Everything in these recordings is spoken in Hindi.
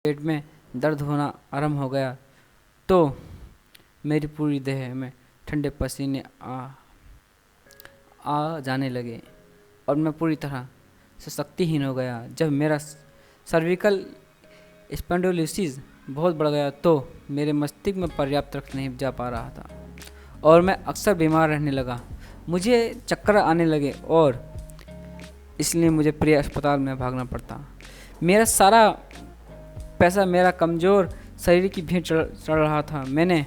पेट में दर्द होना आरंभ हो गया तो मेरी पूरी देह में ठंडे पसीने आ जाने लगे और मैं पूरी तरह से शक्तिहीन हो गया। जब मेरा सर्विकल स्पॉन्डिलोसिस बहुत बढ़ गया तो मेरे मस्तिष्क में पर्याप्त रक्त नहीं जा पा रहा था और मैं अक्सर बीमार रहने लगा। मुझे चक्कर आने लगे और इसलिए मुझे प्रिय अस्पताल में भागना पड़ता। मेरा सारा पैसा मेरा कमज़ोर शरीर की भेंट चढ़ रहा था। मैंने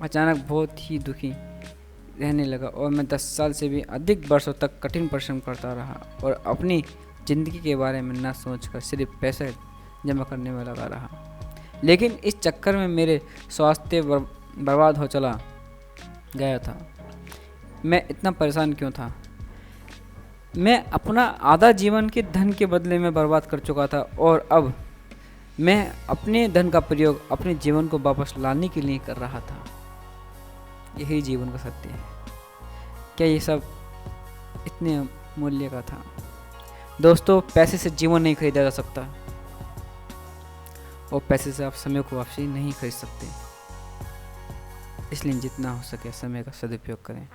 अचानक बहुत ही दुखी रहने लगा और मैं 10 साल से भी अधिक वर्षों तक कठिन परिश्रम करता रहा और अपनी ज़िंदगी के बारे में न सोचकर सिर्फ पैसे जमा करने में लगा रहा। लेकिन इस चक्कर में मेरे स्वास्थ्य बर्बाद हो चला गया था। मैं इतना परेशान क्यों था? मैं अपना आधा जीवन के धन के बदले में बर्बाद कर चुका था और अब मैं अपने धन का प्रयोग अपने जीवन को वापस लाने के लिए कर रहा था। यही जीवन का सत्य है। क्या ये सब इतने मूल्य का था? दोस्तों, पैसे से जीवन नहीं खरीदा जा सकता और पैसे से आप समय को वापसी नहीं खरीद सकते। इसलिए जितना हो सके समय का सदुपयोग करें।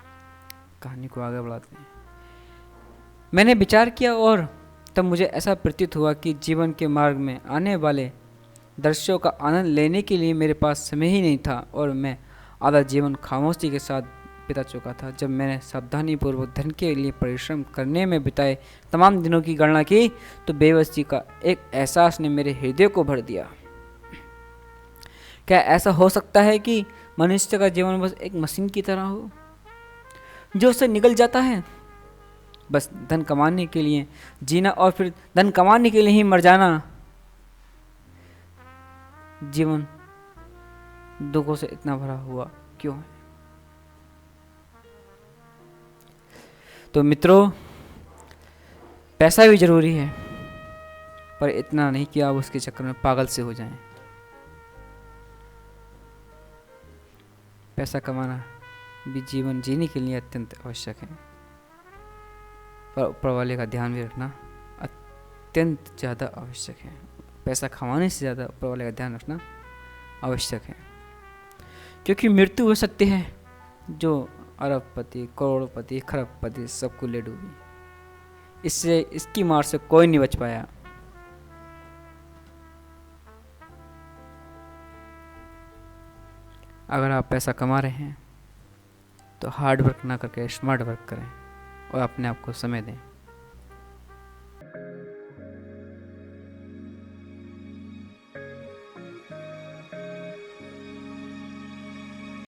कहानी को आगे बढ़ाते हैं। मैंने विचार किया और तब मुझे ऐसा प्रतीत हुआ कि जीवन के मार्ग में आने वाले दृश्यों का आनंद लेने के लिए मेरे पास समय ही नहीं था और मैं आधा जीवन खामोशी के साथ बिता चुका था। जब मैंने सावधानीपूर्वक धन के लिए परिश्रम करने में बिताए तमाम दिनों की गणना की तो बेबसी का एक एहसास ने मेरे हृदय को भर दिया। क्या ऐसा हो सकता है कि मनुष्य का जीवन बस एक मशीन की तरह हो जो उससे निकल जाता है? बस धन कमाने के लिए जीना और फिर धन कमाने के लिए ही मर जाना। जीवन दुखों से इतना भरा हुआ क्यों है? तो मित्रों, पैसा भी जरूरी है पर इतना नहीं कि आप उसके चक्कर में पागल से हो जाएं। पैसा कमाना भी जीवन जीने के लिए अत्यंत आवश्यक है पर ऊपर वाले का ध्यान भी रखना अत्यंत ज़्यादा आवश्यक है। पैसा कमाने से ज़्यादा ऊपर वाले का ध्यान रखना आवश्यक है, क्योंकि मृत्यु वह सत्य है जो अरबपति, करोड़पति, खरबपति सबको ले डूबी। इससे इसकी मार से कोई नहीं बच पाया। अगर आप पैसा कमा रहे हैं तो हार्ड वर्क ना करके स्मार्ट वर्क करें और अपने आप को समय दें।